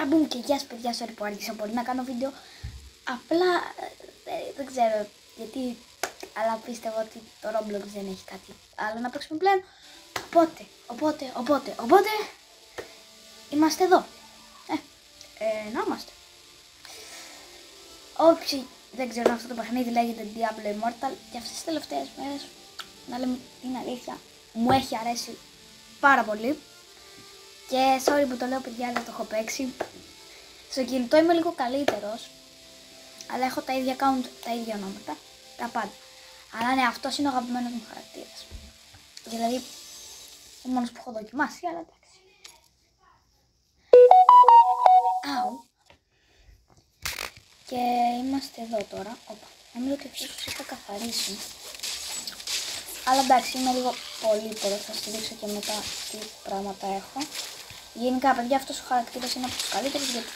μπούμ και γεια σας παιδιά, sorry που άργησα πολύ να κάνω βίντεο. Απλά δεν ξέρω γιατί, αλλά πίστευα ότι το Roblox δεν έχει κάτι άλλο να παίξουμε πλέον. Οπότε είμαστε εδώ. Να είμαστε. Όποιοι δεν ξέρουν, αυτό το παιχνίδι λέγεται Diablo Immortal και αυτές τις τελευταίες μέρες, να λέμε την αλήθεια, μου έχει αρέσει πάρα πολύ. Και sorry που το λέω παιδιά, αλλά το έχω παίξει. Στο κινητό είμαι λίγο καλύτερος, αλλά έχω τα ίδια account, τα ίδια ονόματα, τα πάντα. Αλλά ναι, αυτός είναι ο αγαπημένος μου χαρακτήρας. Δηλαδή, ο μόνος που έχω δοκιμάσει, αλλά εντάξει. Αου. Και είμαστε εδώ τώρα. Όπα. Νομίζω ότι αυτός τους είχα καθαρίσει. Αλλά εντάξει, είμαι λίγο πολύπολος, θα σας δείξω και μετά τι πράγματα έχω. Γενικά, παιδιά, αυτός ο χαρακτήρας είναι από τους καλύτερους γιατί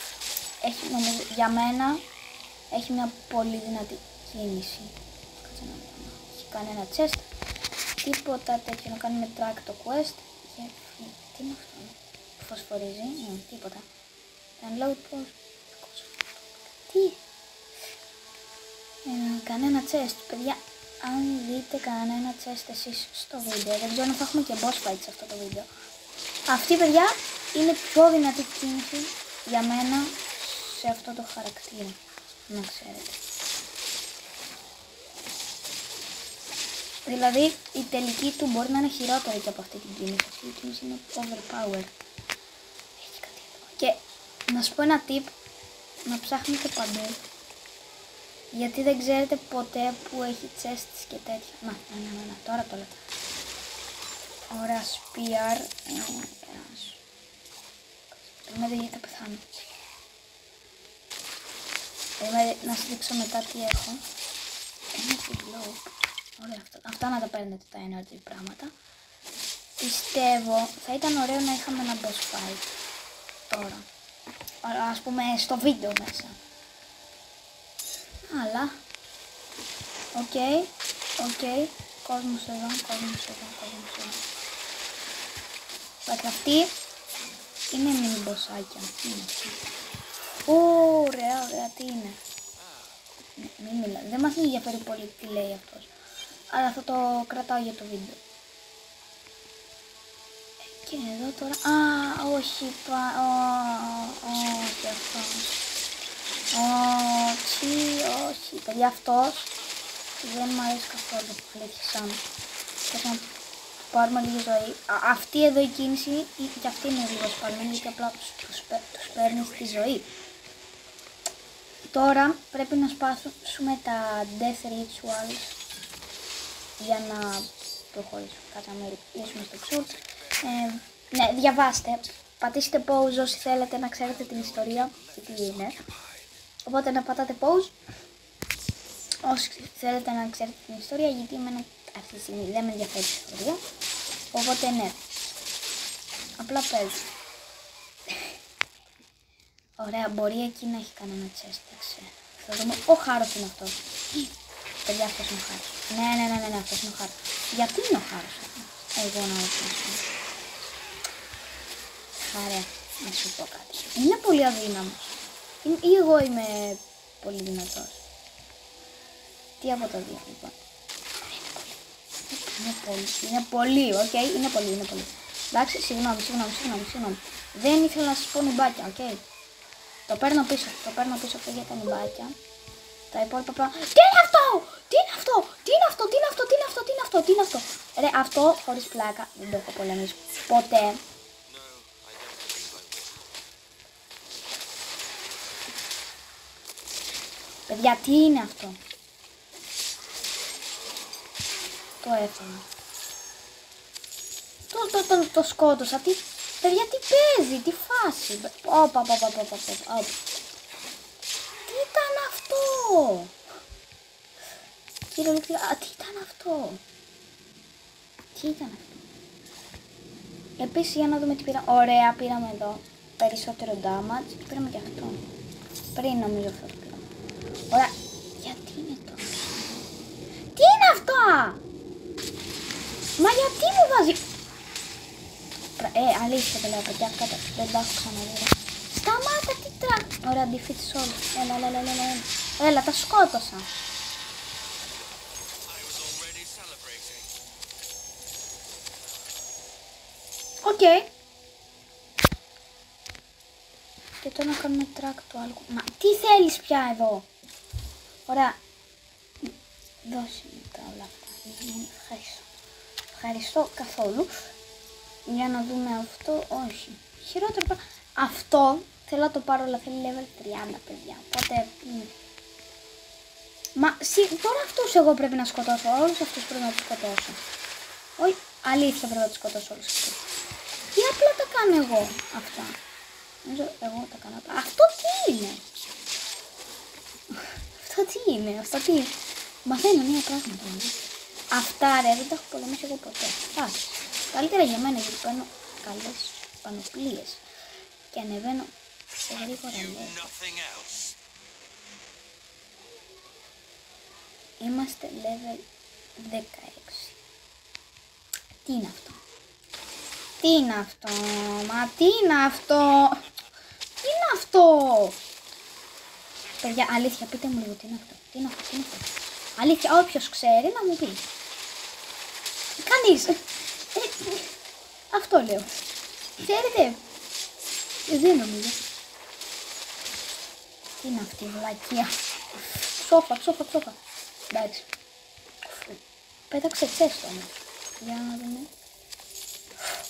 έχει, νομίζω, για μένα έχει μια πολύ δυνατή κίνηση. Κάτσε να δω. Έχει κάνει ένα chest. Τίποτα τέτοιο να κάνει με track το quest. Και τι είναι αυτό, φωσφορίζει, ναι, τίποτα. Download πώς. Τι. Κανένα chest, παιδιά. Αν δείτε κανένα chest εσείς στο βίντεο, δεν ξέρω αν θα έχουμε και boss fight σε αυτό το βίντεο. Αυτή, παιδιά, είναι η πιο δυνατή κίνηση για μένα σε αυτό το χαρακτήρα, να ξέρετε. Δηλαδή η τελική του μπορεί να είναι χειρότερη και από αυτή την κίνηση. Αυτή η κίνηση είναι overpower. Έχει κάτι εδώ. Και να σου πω ένα tip, να ψάχνετε παντού. Γιατί δεν ξέρετε ποτέ που έχει chests και τέτοια. Να, τώρα το λέω. Ωραία, spear. Περιμένετε γιατί θα πεθάνω. Περιμένετε να σας δείξω μετά τι έχω. Energy globe. Ωραία, αυτά να τα παίρνετε τα energy πράγματα. Πιστεύω θα ήταν ωραίο να είχαμε ένα boss fight τώρα. Ας πούμε στο βίντεο μέσα. Αλλά, οκ, κόσμος εδώ. Εντάξει, αυτή είναι μίνι μποσάκια. Ωραία, τι είναι. Μην μιλάω, δεν μας ενδιαφέρει πολύ τι λέει αυτός. Αλλά θα το κρατάω για το βίντεο. Και εδώ τώρα, όχι αυτός. Όχι, παιδιά, αυτός δεν μου αρέσει καθόλου, αλήθεια σαν. Θέλω να πάρουμε λίγη ζωή. Αυτή εδώ η κίνηση και αυτή είναι λίγο σπαρμένη γιατί απλά τους παίρνει τη ζωή. Τώρα πρέπει να σπάσουμε τα death rituals για να προχωρήσουμε. Κάτσε να λύσουμε στο ξουρ. Ναι, διαβάστε, πατήστε pause όσοι θέλετε να ξέρετε την ιστορία και τι είναι. Οπότε να πατάτε pause όσοι θέλετε να ξέρετε την ιστορία, γιατί εμένα αυτή τη στιγμή δεν με ενδιαφέρει η ιστορία. Οπότε ναι, απλά παίζω. Ωραία, μπορεί εκεί να έχει κανένα chest, θα δούμε. Ο χάρος είναι αυτός. Παιδιά, αυτός είναι ο χάρος. Ναι, αυτός είναι ο χάρος. Γιατί είναι ο χάρος αυτός? Εγώ να ρωτήσω. Χαρέ, να σου πω κάτι. Είναι πολύ αδύναμος. Ή εγώ είμαι πολύ δυνατός? Τι από το δύο, λοιπόν. Είναι πολύ, οκ, είναι πολύ. Εντάξει, συγγνώμη. Δεν ήθελα να σας πω νυμπάκια, οκ. Το παίρνω πίσω αυτό για τα νυμπάκια. Τα υπόλοιπα πράγματα. Τι είναι αυτό? Ρε, αυτό χωρίς πλάκα δεν το έχω πολεμήσει ποτέ. Παιδιά, τι είναι αυτό? Το έφαγα. Το σκότωσα. Παιδιά, τι παίζει, τι φάση. Όπα. Τι ήταν αυτό? Κυριολεκτικά, τι ήταν αυτό? Επίσης, για να δούμε τι πήρα. Ωραία, πήραμε εδώ περισσότερο damage και πήραμε και αυτό. Πριν νομίζω αυτό το πήραμε. Ωραία, γιατί είναι τόσο? Τι είναι αυτά? Μα γιατί μου βάζει? Αλήθεια το λέω, παιδιά, δεν τα έχω ξαναδεί. Σταμάτα, τι Ωραία, defeat όλους. Έλα. Έλα, τα σκότωσα. Οκ. Και τώρα να κάνουμε track του άλλου. Μα τι θέλεις πια εδώ. Ωραία. Δώσε μου τα όλα αυτά. Ευχαριστώ. Ευχαριστώ καθόλου. Για να δούμε αυτό. Όχι. Χειρότερο. Αυτό θέλω να το πάρω, αλλά θέλει level 30, παιδιά. Οπότε. Μα τώρα αυτούς εγώ πρέπει να σκοτώσω. Όλους αυτούς πρέπει να τους σκοτώσω. Όχι, αλήθεια πρέπει να τους σκοτώσω όλους αυτούς. Τι απλά τα κάνω εγώ αυτά. Νομίζω εγώ τα κάνω απλά. Αυτό τι είναι. Αυτό τι. Μαθαίνω νέα πράγματα. Αυτά ρε, δεν τα έχω πολεμήσει εγώ ποτέ. Εντάξει. Καλύτερα για μένα γιατί παίρνω καλές πανοπλίες. Και ανεβαίνω σε γρήγορα λέει. Είμαστε level 16. Τι είναι αυτό. Τι είναι αυτό. Παιδιά, αλήθεια, πείτε μου λίγο τι είναι αυτό. Αλήθεια, όποιος ξέρει να μου πει. Κανείς. Αυτό λέω. Ξέρετε. Δεν νομίζω. Τι είναι αυτή η βλακεία. Σόφα. Εντάξει. Πέταξε τσέστο όμως. Για να δούμε.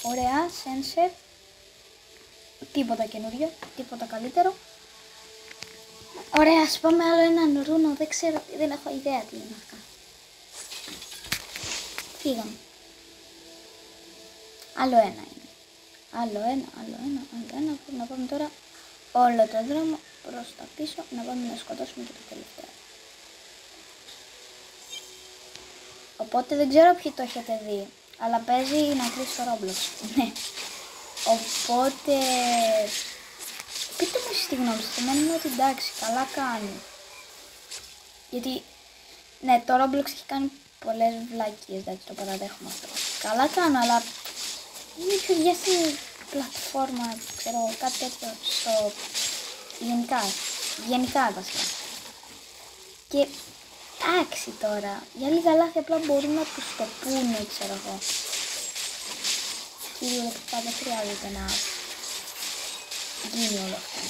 Ωραία, σένσερ. Τίποτα καινούριο, τίποτα καλύτερο. Ωραία, ας πάμε άλλο έναν ρούνο, δεν έχω ιδέα τι είναι αυτά. Φύγαμε. Άλλο ένα είναι. Άλλο ένα. Να πάμε τώρα όλο το δρόμο προς τα πίσω, να πάμε να σκοτώσουμε και το τελευταίο. Οπότε δεν ξέρω ποιοι το έχετε δει, αλλά παίζει να κρίσει στο Roblox. Ναι. Οπότε πείτε μου εσείς τη γνώμη σας. Εμένα είναι ότι εντάξει, καλά κάνει. Γιατί ναι, το Roblox έχει κάνει πολλές βλακίες, εντάξει, το παραδέχομαι αυτό. Καλά κάνω, αλλά είναι πιο διάσημη πλατφόρμα, ξέρω, κάτι τέτοιο στο γενικά βασικά. Και εντάξει τώρα, για λίγα λάθη απλά μπορούν να τους το πούνε, ξέρω εγώ. Κυριολεκτικά δεν χρειάζεται να γίνει όλο αυτό.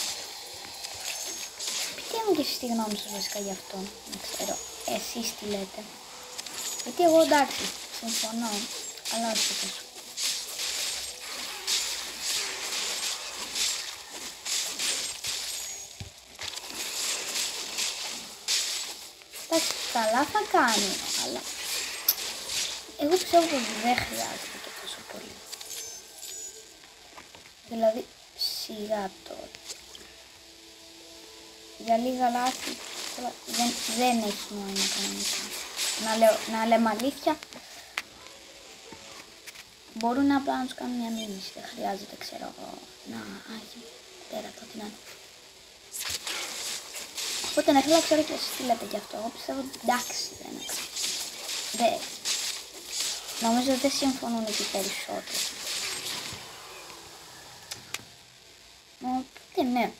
Πείτε μου και εσείς τη γνώμη σας βασικά γι' αυτό, να ξέρω, εσείς τι λέτε. Γιατί εγώ εντάξει, συμφωνώ, αλλά όχι τόσο. Εντάξει, καλά θα κάνει, αλλά εγώ πιστεύω πως δεν χρειάζεται και τόσο πολύ. Δηλαδή, σιγά τώρα. Για λίγα λάθη δεν έχει νόημα κανονικά. Να λέμε αλήθεια, μπορούν απλά να τους κάνουν μια μήνυση. Δεν χρειάζεται, ξέρω εγώ, να άγιο τέρατο την άλλη. Οπότε να θέλω να ξέρω και εσείς τι λέτε γι' αυτό. Εγώ πιστεύω εντάξει δεν είναι. Νομίζω δεν συμφωνούν και περισσότερο. Οπότε ναι.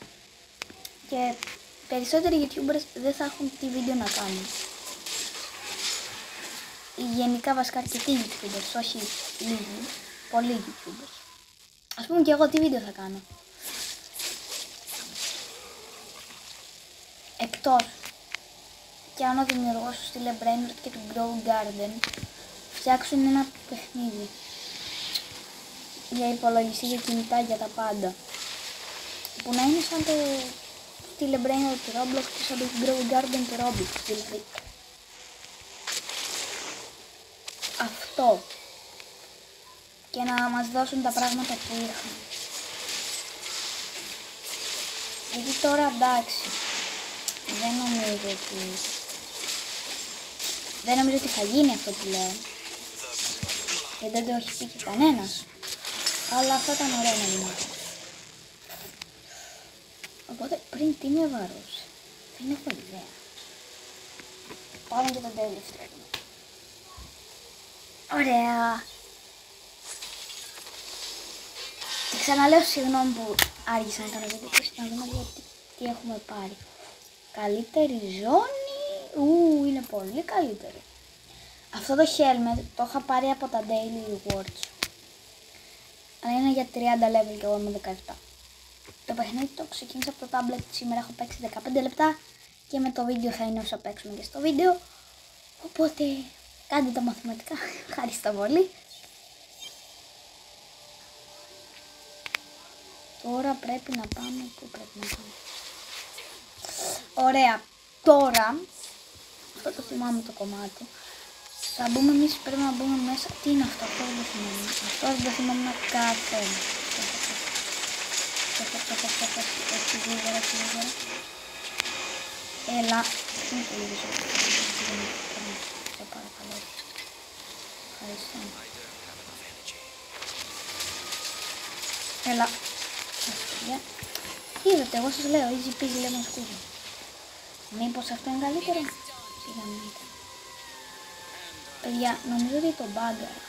Και περισσότεροι YouTubers δεν θα έχουν τι βίντεο να κάνουν. Γενικά βασικά αρκετοί YouTubers, όχι λίγοι, πολλοί YouTubers. Ας πούμε και εγώ τι βίντεο θα κάνω. Εκτός και αν ο δημιουργός του στείλε Brainrot και του Grow Garden φτιάξουν ένα παιχνίδι για υπολογιστή, για κινητά, για τα πάντα, που να είναι σαν το στείλε Brainrot του Roblox και σαν το Grow Garden του Roblox, δηλαδή αυτό, και να μας δώσουν τα πράγματα που είχαν. Γιατί τώρα εντάξει, δεν νομίζω ότι θα γίνει αυτό που λέω, γιατί δεν το έχει πει και κανένας, αλλά αυτό ήταν ωραίο να γίνει. Οπότε πριν τι με βαρούσε, δεν έχω ιδέα. Πάμε και τον τελευταίο. Ωραία. Και ξαναλέω συγγνώμη που άργησα να κάνω βίντεο, να δούμε γιατί τι τι έχουμε πάρει. Καλύτερη ζώνη. Είναι πολύ καλύτερη. Αυτό το helmet το είχα πάρει από τα daily rewards. Αλλά είναι για 30 level και εγώ είμαι 17. Το παιχνίδι το ξεκίνησα από το tablet. Σήμερα έχω παίξει 15 λεπτά. Και με το βίντεο θα είναι όσα παίξουμε και στο βίντεο. Οπότε κάντε τα μαθηματικά. Ευχαριστώ πολύ. Τώρα πρέπει να πάμε. Πού πρέπει να πάμε? Ωραία. Τώρα, αυτό το θυμάμαι το κομμάτι. Θα μπούμε εμείς, πρέπει να μπούμε μέσα. Τι είναι αυτό? Αυτό δεν το θυμάμαι. Αυτό δεν το θυμάμαι καθόλου. Έτσι γρήγορα, έτσι γρήγορα. Έλα. Είναι πολύ δύσκολο. Σε παρακαλώ. Ευχαριστώ. Έλα. Είδατε, εγώ σας λέω, easy peasy lemon squeezy. Μήπως αυτό είναι καλύτερο? Σιγά μην ήταν. Παιδιά, νομίζω ότι το μπάγκαρα.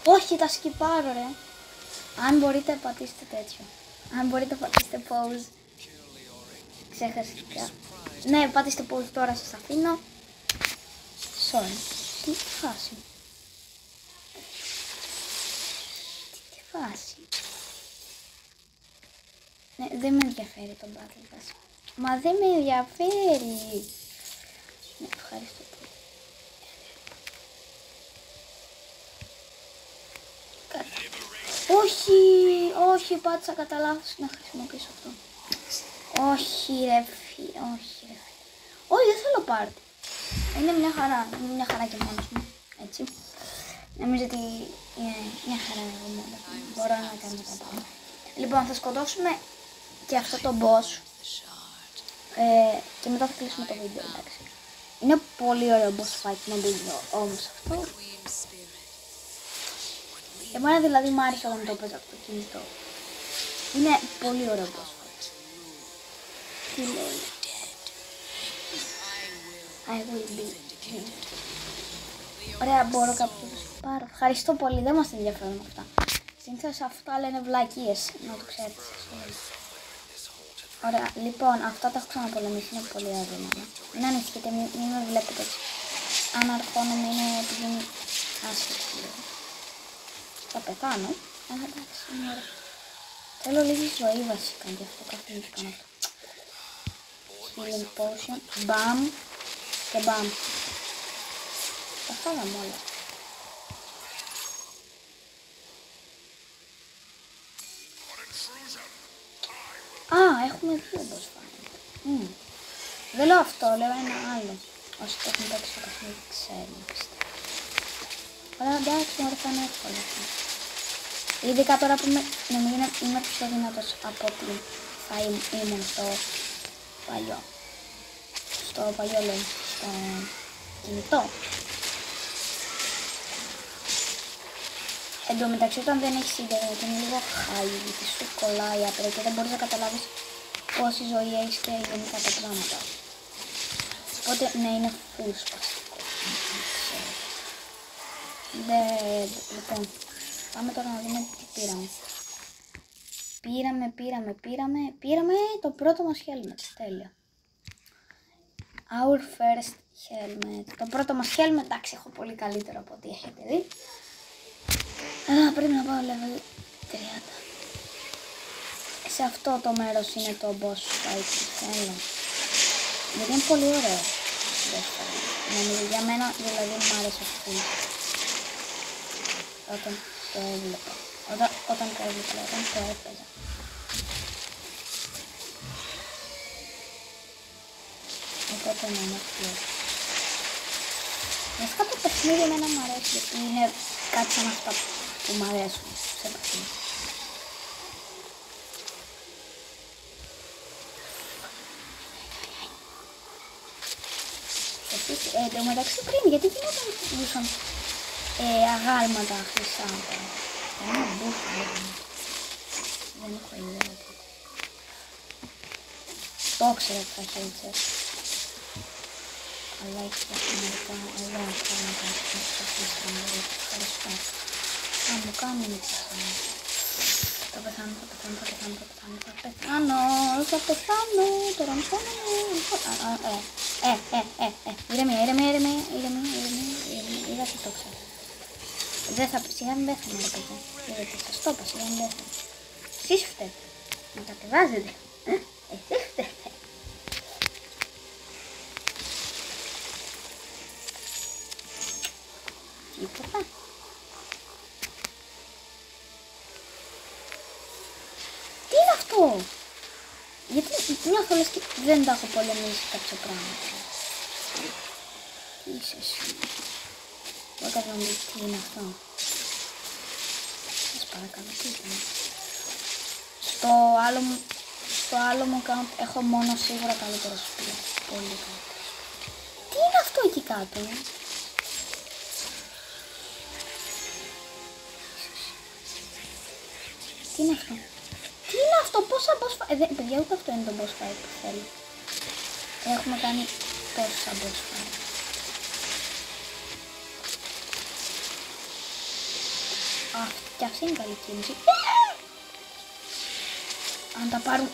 Όχι, τα σκυπάρω ρε. Αν μπορείτε πατήστε τέτοιο. Αν μπορείτε πατήστε pause. Ξέχασα. Ναι, πατήστε pause τώρα, σας αφήνω. Sorry. Τι φάση. Τι φάση. Ναι, δεν με ενδιαφέρει το Battle Pass. Μα δεν με ενδιαφέρει. Ναι, ευχαριστώ πολύ. Όχι, όχι, πάτησα κατά λάθος να χρησιμοποιήσω αυτό. Όχι ρε φίλε, όχι ρε φίλε. Όχι, δεν θέλω πάρτι. Είναι μια χαρά, είναι μια χαρά και μόνος μου, έτσι. Νομίζω ότι είναι μια χαρά εγώ μόνος μου. Μπορώ να κάνω τα πάντα. Λοιπόν, θα σκοτώσουμε και αυτό το boss. Και μετά θα κλείσουμε το βίντεο, εντάξει. Είναι πολύ ωραίο boss fight με βίντεο όμως αυτό. Εμένα δηλαδή μου άρεσε όταν το έπαιζα από το κινητό. Είναι πολύ ωραίο boss fight. Τι λέει? I will be dead. Ωραία, μπορώ κάποιος να το πάρω. Ευχαριστώ πολύ, δεν μας ενδιαφέρουν αυτά. Συνήθως αυτά λένε βλακίες, να το ξέρετε. Ωραία, λοιπόν, αυτά τα έχω ξαναπολεμήσει, είναι πολύ αδύναμα. Μην ανησυχείτε, μην με βλέπετε έτσι. Αν αρχώνομαι είναι επειδή είναι άσχετη. Θα πεθάνω, αλλά εντάξει, είναι ωραία. Θέλω λίγη ζωή βασικά, γι' αυτό καθόλου κάνω αυτό. Healing potion, μπαμ και μπαμ. Τα φάγαμε όλα. Α, έχουμε δύο boss fight. Δεν λέω αυτό, λέω ένα άλλο. Όσοι το έχουν παίξει το παιχνίδι ξέρουν, πιστεύω. Αλλά εντάξει, μωρέ, θα είναι εύκολο. Ειδικά τώρα που είμαι πιο δυνατός από ότι θα ήμουν στο παλιό. Στο παλιό λέω, στο κινητό. Εν τω μεταξύ, όταν δεν έχεις ίντερνετ είναι λίγο χάλι, γιατί σου κολλάει άπειρα και δεν μπορείς να καταλάβεις πόση ζωή έχεις και γενικά τα πράγματα. Οπότε ναι, είναι full σπαστικό. Λοιπόν, πάμε τώρα να δούμε τι πήραμε. Πήραμε το πρώτο μας helmet. Τέλεια. Our first helmet. Το πρώτο μας helmet, εντάξει, έχω πολύ καλύτερο από ό,τι έχετε δει. Αλλά πρέπει να πάω level 30. Σε αυτό το μέρος είναι το boss fight που θέλω. Γιατί είναι πολύ ωραίο. Για μένα δηλαδή μου άρεσε αυτό. Όταν το έβλεπα. Όταν το έπαιζα. Οπότε να είναι πιο. Βασικά το παιχνίδι εμένα μου αρέσει γιατί είναι κάτι σαν αυτά που μου αρέσουν σε παιχνίδι. Εν τω μεταξύ πριν, γιατί γινόταν μπούσαν αγάλματα χρυσά. Ένα μπούσαν λέγαμε. Δεν έχω ιδέα τι. Το ήξερα ότι θα είχε έτσι. Αλλά έχει τα σημαντικά, εδώ να κάνω κάτι να ξαφνίσει να μου ρίξει. Ευχαριστώ. Θα μου κάνουν έτσι. Θα πεθάνω. Τώρα μη πεθάνω. Ηρεμία. Είδα τι το ξέρω. Δεν θα σιγά μην πέθανε ρε παιδιά. Γιατί σας το είπα, σιγά μην πέθανε. Εσείς φταίτε. Να κατεβάζετε. Εσείς φταίτε. Τίποτα. Τι είναι αυτό? Γιατί νιώθω λες και δεν τα έχω πολεμήσει κάποια πράγματα. Τι είσαι εσύ? Δεν έκανα να δει τι είναι αυτό. Σας παρακαλώ, τι είναι? Στο άλλο μου account έχω μόνο σίγουρα καλύτερο σπίτι. Πολύ καλύτερο. Τι είναι αυτό εκεί κάτω? Τι είναι αυτό? Τι είναι αυτό? Πόσα boss fight? Παιδιά, ούτε αυτό είναι το boss fight που θέλω. Έχουμε κάνει τόσα boss fight. Και αυτή είναι καλή κίνηση. Αν τα πάρουν,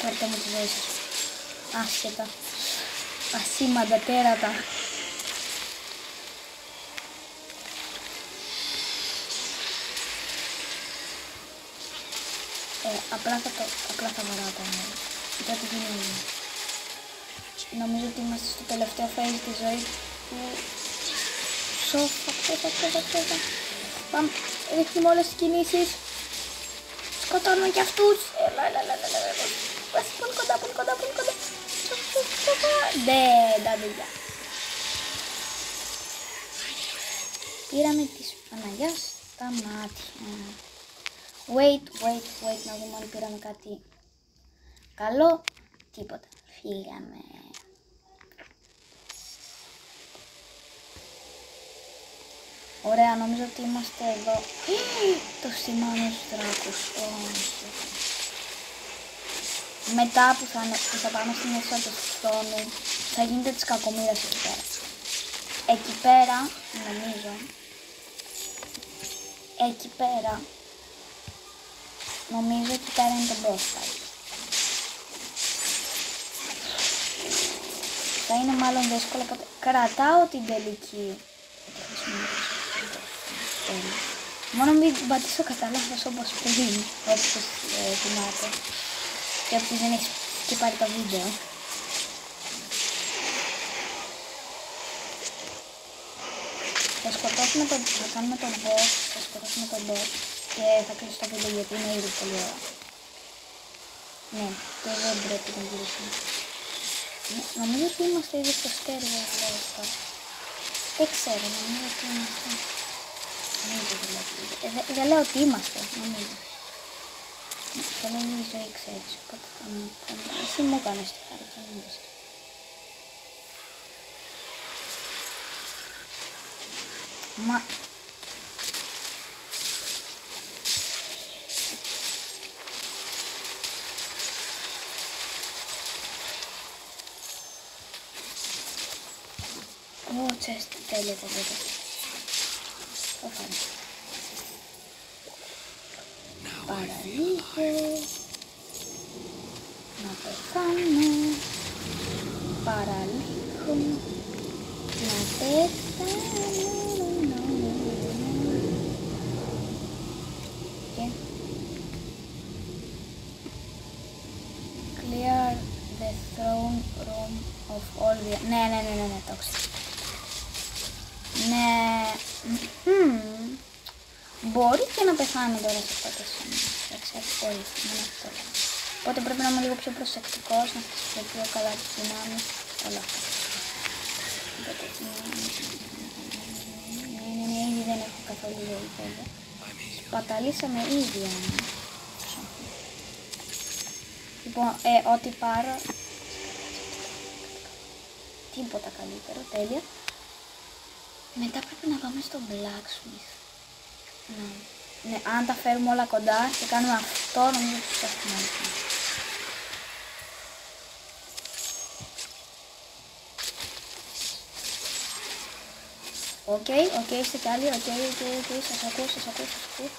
φέρτε μου τη ζωή σας. Άσχετα. Ασήμαντα, τέρατα. Απλά θα βαράω τα νέα. Κοιτά τι γίνει. Νομίζω ότι είμαστε στο τελευταίο phase της ζωής του Σοφα. Πάμε, ρίχνουμε όλες τις κινήσεις. Σκοτώνουμε και αυτούς. Έλα. Πολύ κοντά. Ναι, τα δουλειά. Πήραμε τις Παναγιάς στα μάτια. Wait, να δούμε αν πήραμε κάτι καλό. Τίποτα, φύγαμε. Ωραία, νομίζω ότι είμαστε εδώ. Το σημάδι στους δράκους. Μετά που θα πάμε στην αίθουσα του χρόνου, θα γίνεται της κακομοίρας εκεί πέρα. Εκεί πέρα, νομίζω, εκεί πέρα είναι το boss fight. Θα είναι μάλλον δύσκολο, οπότε κρατάω την τελική. Μόνο μην πατήσω κατά λάθος όπως πριν, όπως θυμάται. Και όποιος δεν έχει και πάρει το βίντεο. Θα κάνουμε τον boss, θα σκοτώσουμε τον boss και θα κλείσω το βίντεο γιατί είναι ήδη πολύ ώρα. Ναι, και δεν πρέπει να γυρίσουμε. Νομίζω ότι είμαστε ήδη στο στέρεο εδώ. Δεν ξέρω, νομίζω ότι είμαστε. Δεν λέω ότι είμαστε, νομίζω. Και λέει η ζωή ξέρεις, οπότε εσύ μου έκανες τη χάρη και μην είσαι. Μα... Ω, τσέστ, τέλεια. Το φάνε. Παραλίγο. Να πεθάνω. Παραλίγο. Να πεθάνω. Και clear the throne room of all the... Ναι, το ξέρω. Ναι, μπορεί και να πεθάνει τώρα σε αυτό το σημείο. Δεν ξέρω, πολύ, μόνο αυτό. Οπότε πρέπει να είμαι λίγο πιο προσεκτικός, να χρησιμοποιώ καλά τις δυνάμεις, όλα αυτά. Οπότε, ναι, ήδη δεν έχω καθόλου ζωή, βέβαια. Σπαταλήσαμε ήδη ένα. Λοιπόν, ό,τι πάρω, τίποτα καλύτερο, τέλεια. Μετά πρέπει να πάμε στο blacksmith. Ναι, αν τα φέρουμε όλα κοντά και κάνουμε αυτό, νομίζω ότι θα έχουμε άλυση. Οκ, είστε κι άλλοι, οκ, σας ακούω.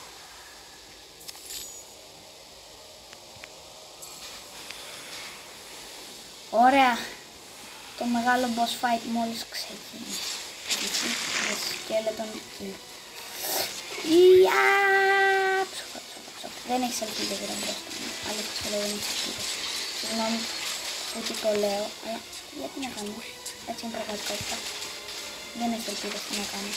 Ωραία. Το μεγάλο boss fight μόλις ξεκίνησε. Σκέλετον εκεί. Δεν έχεις ελπίδες για τον μπροστά μου. Αλήθεια σου λέω, δεν έχεις ελπίδες. Συγγνώμη που τι το λέω, αλλά γιατί να κάνω. Έτσι είναι πραγματικότητα. Δεν έχεις ελπίδες τι να κάνω.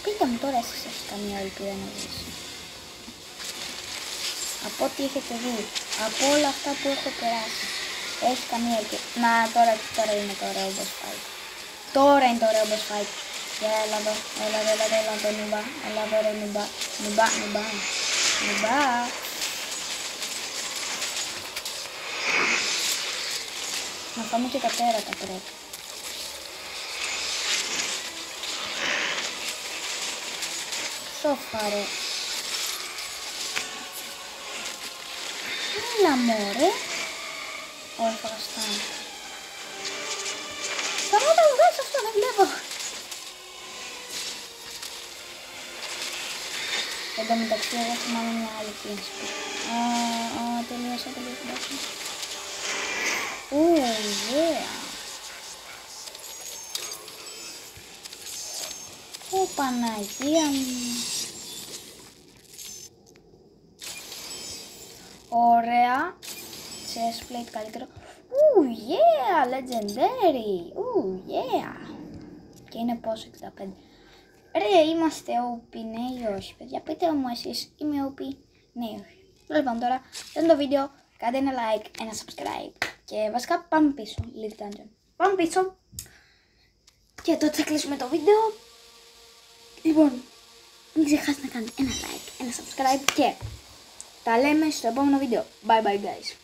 Πείτε μου τώρα εσείς έχεις καμία ελπίδα να δεις. Από ό,τι έχετε δει, από όλα αυτά που έχω περάσει, έχει καμία ελπίδα. Να, τώρα είναι το ωραίο boss fight. Τώρα είναι το ωραίο boss fight. Για έλα εδώ, νουμπά, έλα εδώ ρε νουμπά, νουμπά. Να φάμε και τα τέρατα πρέπει. Σοφά ρε. Έλα μωρέ. Όχι φαγαστάνω. Σταμάτα μου βγάζεις αυτό, δεν βλέπω. Εν τω μεταξύ εγώ θυμάμαι μια άλλη κίνηση. Τελείωσα. Yeah. Παναγία μου. Ωραία. Chestplate καλύτερο. Yeah, legendary. Yeah. Και είναι πόσο 65. Ρε, είμαστε OP, ναι ή όχι, παιδιά. Πείτε μου εσείς, είμαι OP, ναι ή όχι. Λοιπόν, τώρα, αυτό το βίντεο, κάντε ένα like, ένα subscribe. Και βασικά πάμε πίσω, Live Dungeon. Πάμε πίσω. Και τότε θα κλείσουμε το βίντεο. Λοιπόν, μην ξεχάσετε να κάνετε ένα like, ένα subscribe και τα λέμε στο επόμενο βίντεο. Bye bye guys.